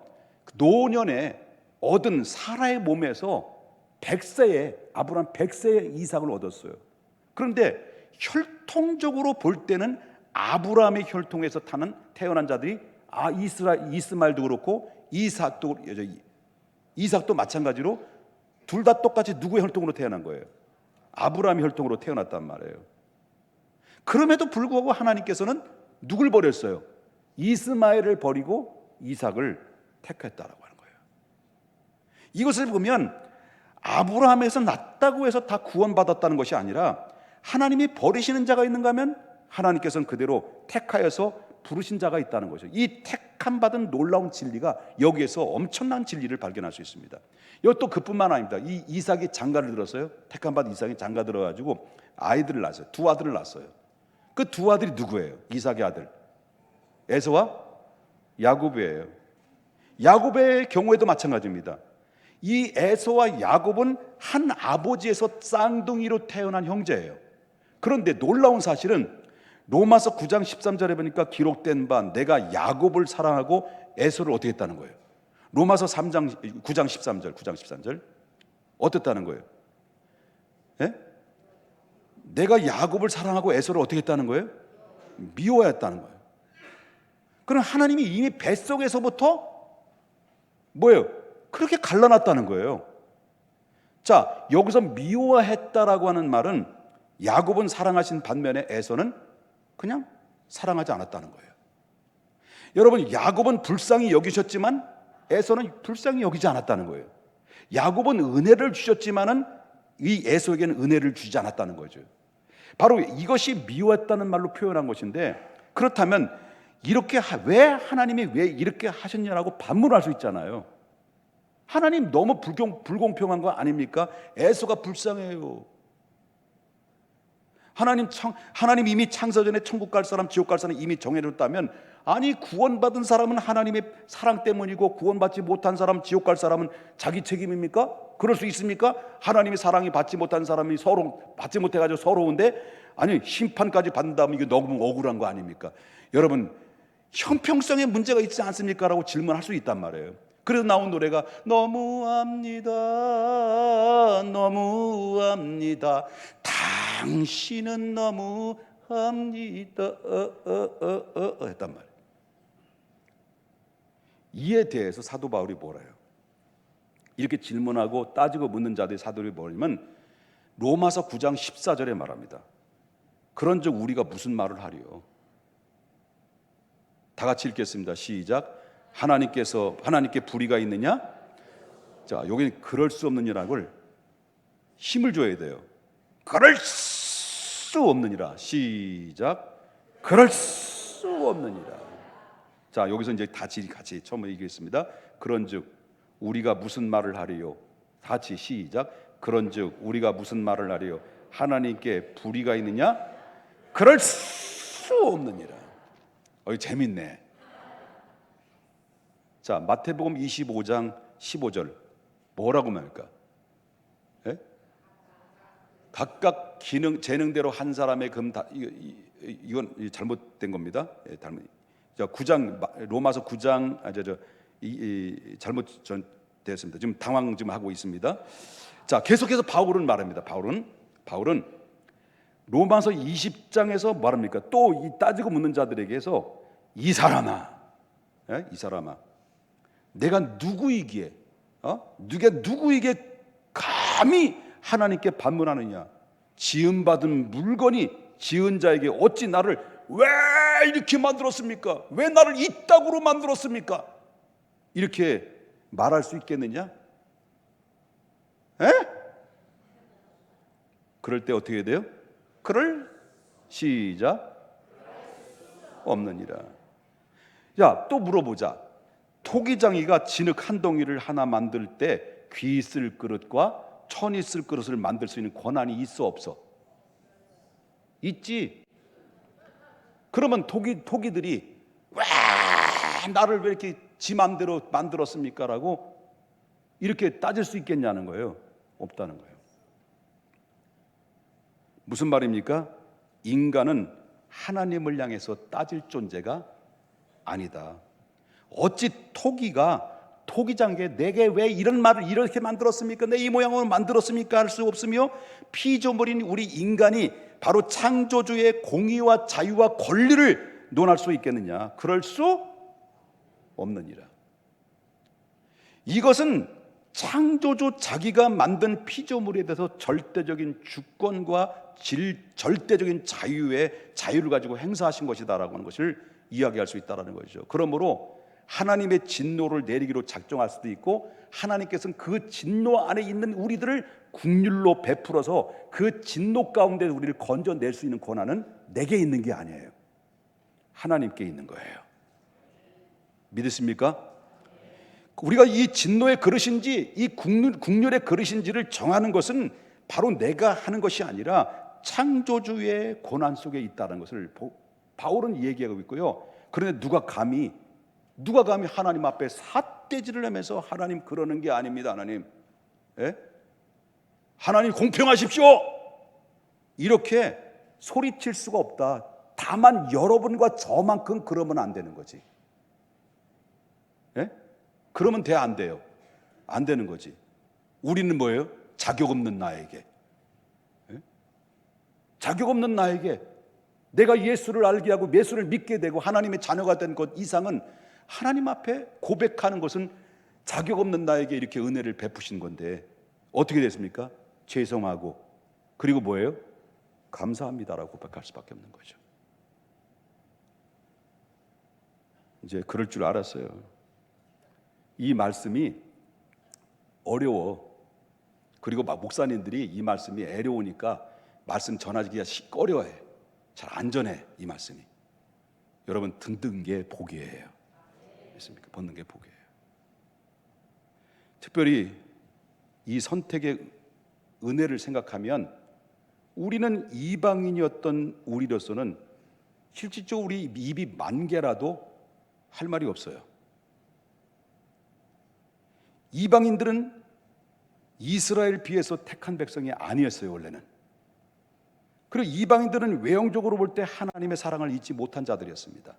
노년에 얻은 사라의 몸에서 아브라함 100세의 이삭을 얻었어요. 그런데 혈통적으로 볼 때는 아브라함의 혈통에서 태어난 자들이 이스마엘도 그렇고 이삭도 마찬가지로 둘 다 똑같이 누구의 혈통으로 태어난 거예요? 아브라함의 혈통으로 태어났단 말이에요. 그럼에도 불구하고 하나님께서는 누굴 버렸어요? 이스마엘을 버리고 이삭을 택했다라고 하는 거예요. 이것을 보면 아브라함에서 났다고 해서 다 구원받았다는 것이 아니라, 하나님이 버리시는 자가 있는가 하면 하나님께서는 그대로 택하여서 부르신 자가 있다는 거죠. 이 택함 받은 놀라운 진리가 여기에서 엄청난 진리를 발견할 수 있습니다. 이것도 그뿐만 아닙니다. 이 이삭이 장가를 들었어요. 택함 받은 이삭이 장가 들어가지고 아이들을 낳았어요. 두 아들을 낳았어요. 그 두 아들이 누구예요? 이삭의 아들 에서와 야곱이에요. 야곱의 경우에도 마찬가지입니다. 이 에서와 야곱은 한 아버지에서 쌍둥이로 태어난 형제예요. 그런데 놀라운 사실은 로마서 9장 13절에 보니까 기록된 바 내가 야곱을 사랑하고 에서를 어떻게 했다는 거예요? 로마서 9장 13절 어땠다는 거예요? 예? 내가 야곱을 사랑하고 에서를 어떻게 했다는 거예요? 미워했다는 거예요. 그럼 하나님이 이미 뱃속에서부터 뭐예요? 그렇게 갈라놨다는 거예요. 자, 여기서 미워했다라고 하는 말은 야곱은 사랑하신 반면에 에서는 그냥 사랑하지 않았다는 거예요. 여러분, 야곱은 불쌍히 여기셨지만 에서는 불쌍히 여기지 않았다는 거예요. 야곱은 은혜를 주셨지만은 이 에서에게는 은혜를 주지 않았다는 거죠. 바로 이것이 미워했다는 말로 표현한 것인데, 그렇다면 왜 하나님이 왜 이렇게 하셨냐라고 반문할 수 있잖아요. 하나님 너무 불공평한 거 아닙니까? 에서가 불쌍해요. 하나님 이미 창세 전에 천국 갈 사람, 지옥 갈 사람 이미 정해졌다면, 아니 구원받은 사람은 하나님의 사랑 때문이고 구원받지 못한 사람, 지옥 갈 사람은 자기 책임입니까? 그럴 수 있습니까? 하나님의 사랑이 받지 못한 사람이 받지 못해가지고 서러운데, 아니 심판까지 받는다면 이게 너무 억울한 거 아닙니까? 여러분, 형평성에 문제가 있지 않습니까? 라고 질문할 수 있단 말이에요. 그래서 나온 노래가 너무합니다, 너무합니다, 당신은 너무합니다 했단 말이에요. 이에 대해서 사도 바울이 뭐래요? 이렇게 질문하고 따지고 묻는 자들의 사도들이 뭐냐면 로마서 9장 14절에 말합니다. 그런즉 우리가 무슨 말을 하리요? 다 같이 읽겠습니다. 시작. 하나님께 불의가 있느냐? 자, 여기는 그럴 수 없느니라고 힘을 줘야 돼요. 그럴 수 없느니라. 시작. 그럴 수 없느니라. 자, 여기서 이제 같이 처음 얘기했습니다. 그런즉 우리가 무슨 말을 하리요? 같이 시작. 그런즉 우리가 무슨 말을 하리요? 하나님께 불의가 있느냐? 그럴 수 없느니라. 재밌네. 자, 마태복음 25장 15절 뭐라고 말할까? 예? 각각 재능대로 한 사람의 이건 잘못된 겁니다. 예, 자, 9장 로마서 9장 잘못 됐습니다. 지금 당황 좀 하고 있습니다. 자, 계속해서 바울은 말합니다. 바울은 로마서 20장에서 말합니까? 또 이 따지고 묻는 자들에게서 이 사람아, 내가 누구이기에 누구에게 감히 하나님께 반문하느냐? 지음받은 물건이 지은 자에게 어찌 나를 왜 이렇게 만들었습니까? 왜 나를 이따구로 만들었습니까? 이렇게 말할 수 있겠느냐? 에? 그럴 때 어떻게 해야 돼요? 그럴 시작 없느니라. 야, 또 물어보자. 토기장이가 진흙 한 덩이를 하나 만들 때 귀 쓸 그릇과 천이 쓸 그릇을 만들 수 있는 권한이 있어 없어? 있지. 그러면 토기들이 왜 나를 왜 이렇게 지 맘대로 만들었습니까? 라고 이렇게 따질 수 있겠냐는 거예요. 없다는 거예요. 무슨 말입니까? 인간은 하나님을 향해서 따질 존재가 아니다. 어찌 토기장에게 내게 왜 이런 말을 이렇게 만들었습니까? 내 이 모양으로 만들었습니까? 할 수 없으며, 피조물인 우리 인간이 바로 창조주의 공의와 자유와 권리를 논할 수 있겠느냐? 그럴 수 없느니라. 이것은 창조주 자기가 만든 피조물에 대해서 절대적인 주권과 절대적인 자유를 가지고 행사하신 것이다라고 하는 것을 이야기할 수 있다라는 거죠. 그러므로 하나님의 진노를 내리기로 작정할 수도 있고, 하나님께서는 그 진노 안에 있는 우리들을 긍휼로 베풀어서 그 진노 가운데 우리를 건져낼 수 있는 권한은 내게 있는 게 아니에요. 하나님께 있는 거예요. 믿으십니까? 우리가 이 진노의 그릇인지 이 긍휼의 그릇인지를 정하는 것은 바로 내가 하는 것이 아니라 창조주의 권한 속에 있다는 것을 바울은 얘기하고 있고요. 그런데 누가 감히 하나님 앞에 삿대질을 하면서 하나님 그러는 게 아닙니다. 하나님, 예? 하나님 공평하십시오, 이렇게 소리칠 수가 없다. 다만 여러분과 저만큼 그러면 안 되는 거지. 예? 그러면 안 돼요. 안 되는 거지. 우리는 뭐예요? 자격 없는 나에게, 예? 자격 없는 나에게 내가 예수를 알게 하고 예수를 믿게 되고 하나님의 자녀가 된 것 이상은 하나님 앞에 고백하는 것은 자격 없는 나에게 이렇게 은혜를 베푸신 건데 어떻게 됐습니까? 죄송하고 그리고 뭐예요? 감사합니다라고 고백할 수밖에 없는 거죠. 이제 그럴 줄 알았어요. 이 말씀이 어려워. 그리고 막 목사님들이 이 말씀이 어려우니까 말씀 전하기가 어려워해. 잘 안 전해, 이 말씀이. 여러분, 듣는 게 복이에요. 믿습니까? 듣는 게 복이에요. 특별히 이 선택의 은혜를 생각하면 우리는 이방인이었던 우리로서는 실질적으로 우리 입이 만 개라도 할 말이 없어요. 이방인들은 이스라엘 비해서 택한 백성이 아니었어요, 원래는. 그리고 이방인들은 외형적으로 볼 때 하나님의 사랑을 잊지 못한 자들이었습니다.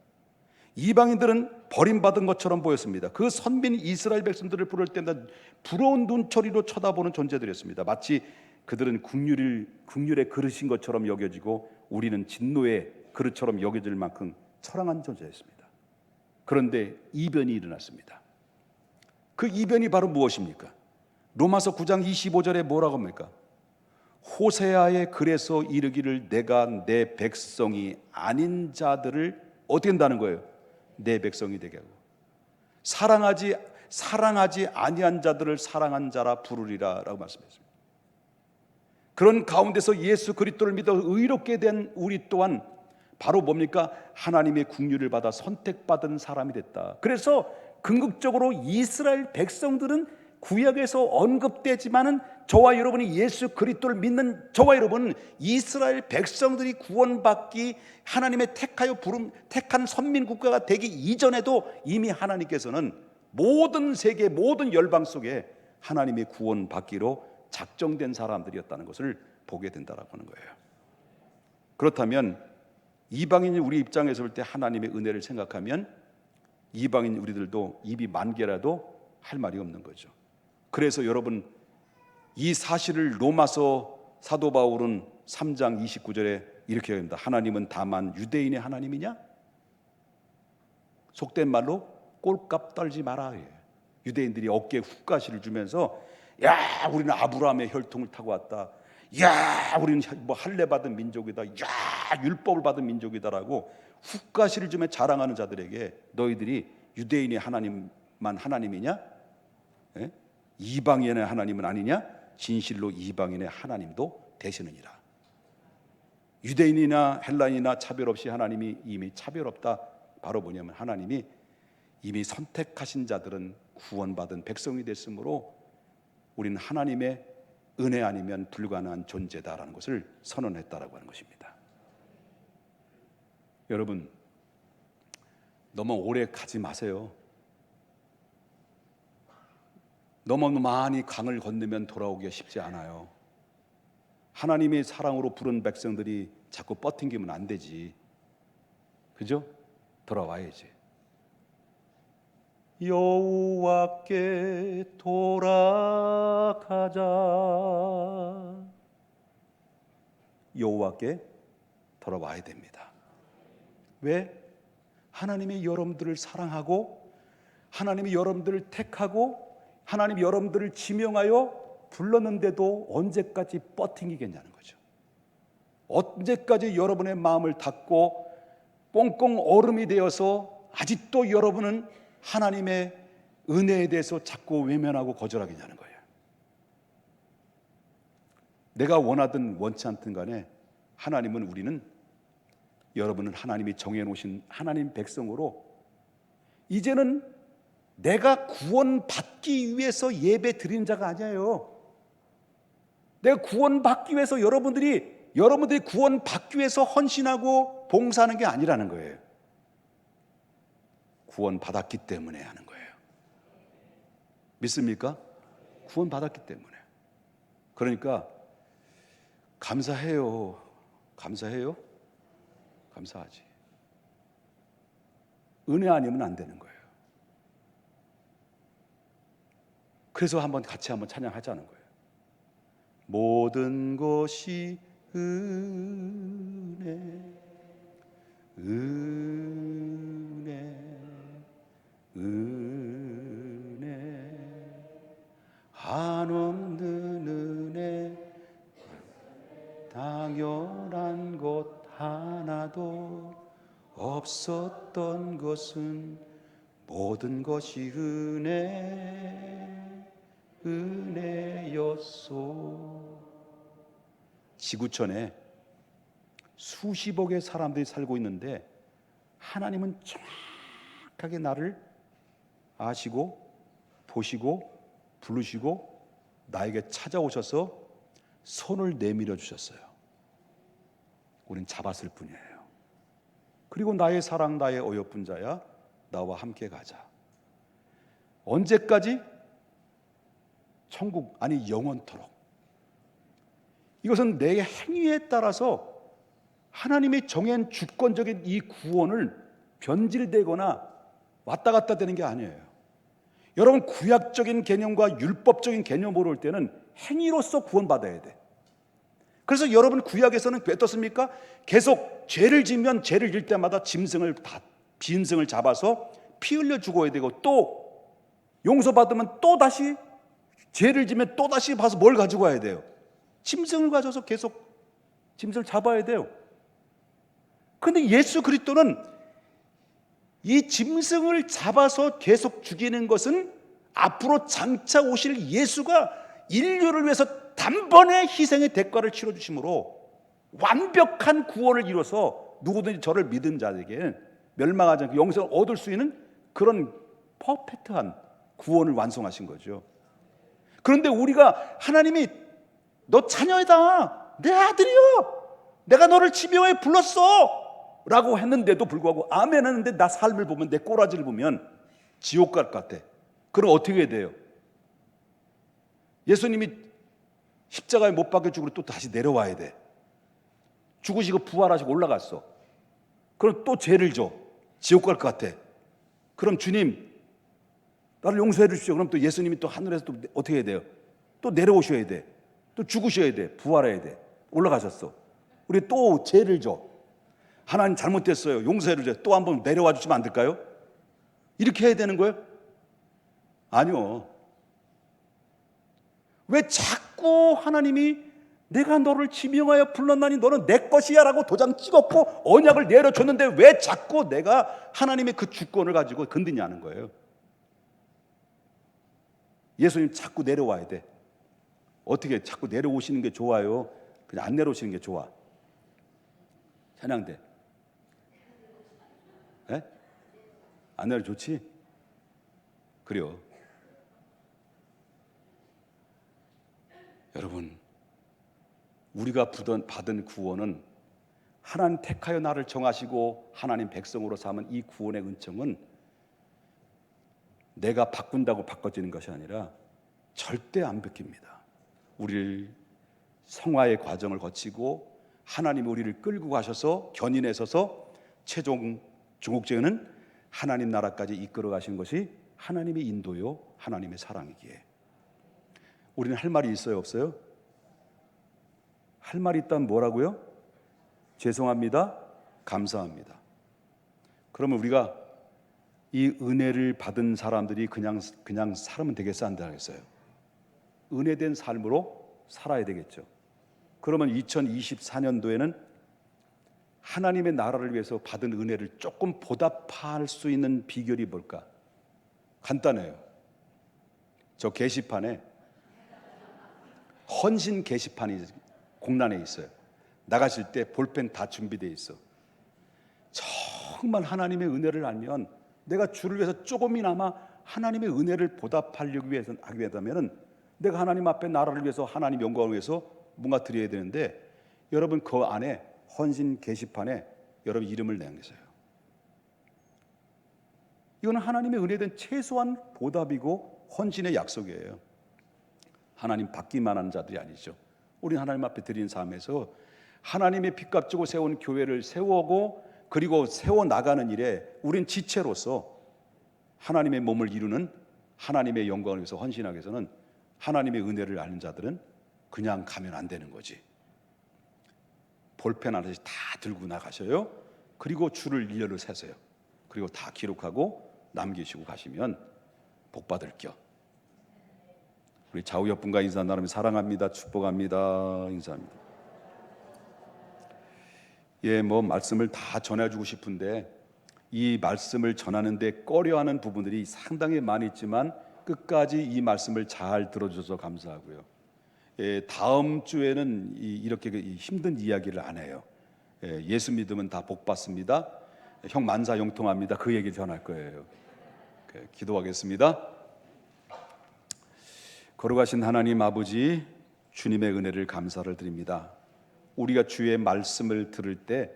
이방인들은 버림받은 것처럼 보였습니다. 그 선민 이스라엘 백성들을 부를 때마다 부러운 눈초리로 쳐다보는 존재들이었습니다. 마치 그들은 국률의 그릇인 것처럼 여겨지고 우리는 진노의 그릇처럼 여겨질 만큼 처량한 존재였습니다. 그런데 이변이 일어났습니다. 그 이변이 바로 무엇입니까? 로마서 9장 25절에 뭐라고 합니까? 호세아의 글에서 이르기를 내가 내 백성이 아닌 자들을 어떻게 한다는 거예요? 내 백성이 되게 하고 사랑하지 아니한 자들을 사랑한 자라 부르리라 라고 말씀했습니다. 그런 가운데서 예수 그리스도를 믿어 의롭게 된 우리 또한 바로 뭡니까? 하나님의 긍휼을 받아 선택받은 사람이 됐다. 그래서 궁극적으로 이스라엘 백성들은 구약에서 언급되지만은 저와 여러분이 예수 그리스도를 믿는 저와 여러분은 이스라엘 백성들이 구원받기 하나님의 택한 선민 국가가 되기 이전에도 이미 하나님께서는 모든 세계 모든 열방 속에 하나님의 구원받기로 작정된 사람들이었다는 것을 보게 된다라고 하는 거예요. 그렇다면 이방인이 우리 입장에서 볼 때 하나님의 은혜를 생각하면 이방인 우리들도 입이 만 개라도 할 말이 없는 거죠. 그래서 여러분 이 사실을 로마서 사도 바울은 3장 29절에 이렇게 합니다. 하나님은 다만 유대인의 하나님이냐? 속된 말로 꼴값 떨지 마라. 유대인들이 어깨에 훅가시를 주면서 야 우리는 아브라함의 혈통을 타고 왔다. 야 우리는 뭐 할례 받은 민족이다. 야 율법을 받은 민족이다라고 훅가시를 주며 자랑하는 자들에게 너희들이 유대인의 하나님만 하나님이냐? 예? 이방인의 하나님은 아니냐? 진실로 이방인의 하나님도 되시느니라. 유대인이나 헬라인이나 차별 없이 하나님이 이미 차별 없다. 바로 뭐냐면 하나님이 이미 선택하신 자들은 구원받은 백성이 됐으므로 우리는 하나님의 은혜 아니면 불가능한 존재다라는 것을 선언했다라고 하는 것입니다. 여러분 너무 오래 가지 마세요. 너무 많이 강을 건너면 돌아오기가 쉽지 않아요. 하나님의 사랑으로 부른 백성들이 자꾸 뻗팅기면 안 되지. 그죠? 돌아와야지. 여호와께 돌아가자. 여호와께 돌아와야 됩니다. 왜? 하나님이 여러분들을 사랑하고 하나님이 여러분들을 택하고 하나님이 여러분들을 지명하여 불렀는데도 언제까지 뻗팅기겠냐는 거죠. 언제까지 여러분의 마음을 닫고 꽁꽁 얼음이 되어서 아직도 여러분은 하나님의 은혜에 대해서 자꾸 외면하고 거절하겠냐는 거예요. 내가 원하든 원치 않든 간에 하나님은 우리는 여러분은 하나님이 정해놓으신 하나님 백성으로 이제는 내가 구원받기 위해서 예배 드리는 자가 아니에요. 내가 구원받기 위해서 여러분들이 구원받기 위해서 헌신하고 봉사하는 게 아니라는 거예요. 구원받았기 때문에 하는 거예요. 믿습니까? 구원받았기 때문에. 그러니까 감사해요. 감사해요? 감사하지. 은혜 아니면 안 되는 거예요. 그래서 같이 한번 찬양하자는 거예요. 모든 것이 은혜, 은혜, 은혜, 한없는 은혜, 당연한 것 하나도 없었던 것은 모든 것이 은혜였소. 지구촌에 수십억의 사람들이 살고 있는데 하나님은 정확하게 나를 아시고 보시고 부르시고 나에게 찾아오셔서 손을 내밀어 주셨어요. 우린 잡았을 뿐이에요. 그리고 나의 사랑, 나의 어여쁜 자야, 나와 함께 가자. 언제까지? 천국, 아니 영원토록. 이것은 내 행위에 따라서 하나님이 정한 주권적인 이 구원을 변질되거나 왔다 갔다 되는 게 아니에요. 여러분, 구약적인 개념과 율법적인 개념으로 올 때는 행위로서 구원받아야 돼. 그래서 여러분, 구약에서는 어떻습니까? 계속 죄를 지면 죄를 질 때마다 짐승을 잡아서 피 흘려 죽어야 되고, 또 용서받으면 또 다시 죄를 지면 또 다시 봐서 뭘 가지고 와야 돼요? 짐승을 가져서 계속 짐승을 잡아야 돼요. 그런데 예수 그리스도는 이 짐승을 잡아서 계속 죽이는 것은 앞으로 장차 오실 예수가 인류를 위해서 단번에 희생의 대가를 치러주심으로 완벽한 구원을 이뤄서 누구든지 저를 믿은 자에게 멸망하지 않고 영생을 얻을 수 있는 그런 퍼펙트한 구원을 완성하신 거죠. 그런데 우리가 하나님이 너 자녀이다, 내 아들이여, 내가 너를 지명하여 불렀어 라고 했는데도 불구하고 아멘 했는데 나 삶을 보면, 내 꼬라지를 보면 지옥 갈 것 같아. 그럼 어떻게 해야 돼요? 예수님이 십자가에 못 박혀 죽으러 또 다시 내려와야 돼. 죽으시고 부활하시고 올라갔어. 그럼 또 죄를 져. 지옥 갈 것 같아. 그럼 주님 나를 용서해 주십시오. 그럼 또 예수님이 또 하늘에서 또 어떻게 해야 돼요? 또 내려오셔야 돼. 또 죽으셔야 돼. 부활해야 돼. 올라가셨어. 우리 또 죄를 져. 하나님 잘못됐어요. 용서해 주세요. 또 한번 내려와 주시면 안 될까요? 이렇게 해야 되는 거예요? 아니요. 왜 자꾸 하나님이 내가 너를 지명하여 불렀나니 너는 내 것이야 라고 도장 찍었고 언약을 내려줬는데 왜 자꾸 내가 하나님의 그 주권을 가지고 건드냐는 거예요. 예수님 자꾸 내려와야 돼. 어떻게 자꾸 내려오시는 게 좋아요? 그냥 안 내려오시는 게 좋아? 찬양대. 네? 안 내려 좋지? 그래요. 여러분, 우리가 받은 구원은 하나님 택하여 나를 정하시고 하나님 백성으로 삼은 이 구원의 은총은 내가 바꾼다고 바꿔지는 것이 아니라 절대 안 바뀝니다. 우리를 성화의 과정을 거치고 하나님이 우리를 끌고 가셔서 견인해 서서 최종 중국제는 하나님 나라까지 이끌어 가신 것이 하나님의 인도요, 하나님의 사랑이기에. 우리는 할 말이 있어요, 없어요? 할 말이 있다면 뭐라고요? 죄송합니다, 감사합니다. 그러면 우리가 이 은혜를 받은 사람들이 그냥 살면 되겠어, 안 되겠어요? 은혜된 삶으로 살아야 되겠죠. 그러면 2024년도에는 하나님의 나라를 위해서 받은 은혜를 조금 보답할 수 있는 비결이 뭘까? 간단해요. 저 게시판에 헌신 게시판이 공란에 있어요. 나가실 때 볼펜 다 준비되어 있어. 정말 하나님의 은혜를 알면 내가 주를 위해서 조금이나마 하나님의 은혜를 보답하려고 하면 내가 하나님 앞에 나라를 위해서 하나님 영광을 위해서 뭔가 드려야 되는데 여러분 그 안에 헌신 게시판에 여러분 이름을 내세요. 이거는 하나님의 은혜된 최소한 보답이고 헌신의 약속이에요. 하나님 받기만 하는 자들이 아니죠. 우리는 하나님 앞에 드리는 삶에서 하나님의 빚값 주고 세운 교회를 세우고 그리고 세워나가는 일에 우린 지체로서 하나님의 몸을 이루는 하나님의 영광을 위해서 헌신하기 위해서는 하나님의 은혜를 아는 자들은 그냥 가면 안 되는 거지. 볼펜 하나씩 다 들고 나가셔요. 그리고 줄을 일렬로 세세요. 그리고 다 기록하고 남기시고 가시면 복 받을 겨. 우리 좌우 옆분과 인사 나누며 사랑합니다, 축복합니다, 인사합니다. 예, 뭐 말씀을 다 전해주고 싶은데 이 말씀을 전하는데 꺼려하는 부분들이 상당히 많이 있지만 끝까지 이 말씀을 잘 들어줘서 감사하고요. 예, 다음 주에는 이렇게 힘든 이야기를 안 해요. 예수 믿으면 다 복 받습니다. 형 만사 형통합니다. 그 얘기 전할 거예요. 기도하겠습니다. 거룩하신 하나님 아버지, 주님의 은혜를 감사를 드립니다. 우리가 주의 말씀을 들을 때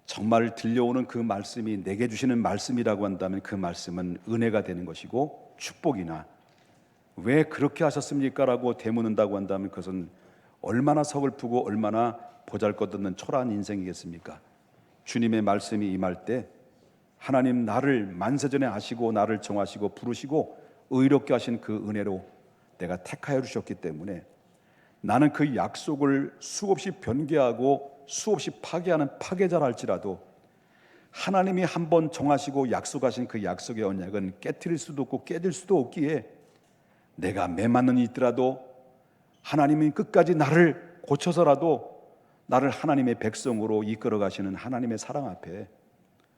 정말 들려오는 그 말씀이 내게 주시는 말씀이라고 한다면 그 말씀은 은혜가 되는 것이고 축복이나 왜 그렇게 하셨습니까? 라고 되묻는다고 한다면 그것은 얼마나 서글프고 얼마나 보잘것없는 초라한 인생이겠습니까? 주님의 말씀이 임할 때 하나님 나를 만세전에 아시고 나를 정하시고 부르시고 의롭게 하신 그 은혜로 내가 택하여 주셨기 때문에 나는 그 약속을 수없이 변개하고 수없이 파괴하는 파괴자라 할지라도 하나님이 한번 정하시고 약속하신 그 약속의 언약은 깨트릴 수도 없고 깨질 수도 없기에 내가 매맞는 이 있더라도 하나님이 끝까지 나를 고쳐서라도 나를 하나님의 백성으로 이끌어 가시는 하나님의 사랑 앞에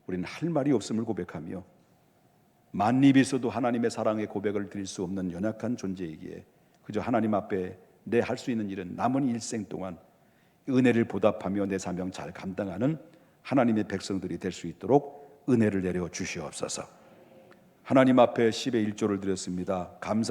우리는 할 말이 없음을 고백하며 만입이 있어도 하나님의 사랑의 고백을 드릴 수 없는 연약한 존재이기에 그저 하나님 앞에 내 할 수 있는 일은 남은 일생 동안 은혜를 보답하며 내 사명 잘 감당하는 하나님의 백성들이 될 수 있도록 은혜를 내려 주시옵소서. 하나님 앞에 10의 1조를 드렸습니다. 감사